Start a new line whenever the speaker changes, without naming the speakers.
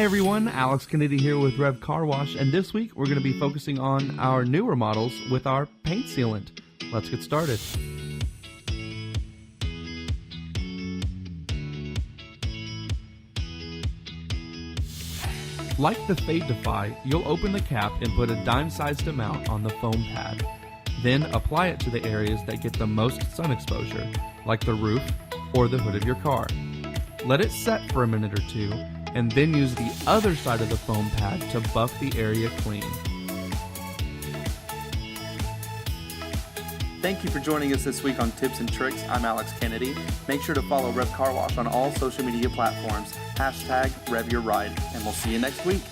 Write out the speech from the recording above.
Hi everyone, Alex Kennedy here with REV Car Wash, and this week we're going to be focusing on our newer models with our paint sealant. Let's get started. Like the Fade Defy, you'll open the cap and put a dime-sized amount on the foam pad. Then apply it to the areas that get the most sun exposure, like the roof or the hood of your car. Let it set for a minute or two, and then use the other side of the foam pad to buff the area clean.
Thank you for joining us this week on Tips and Tricks. I'm Alex Kennedy. Make sure to follow REV Car Wash on all social media platforms. #REV Your Ride, and we'll see you next week.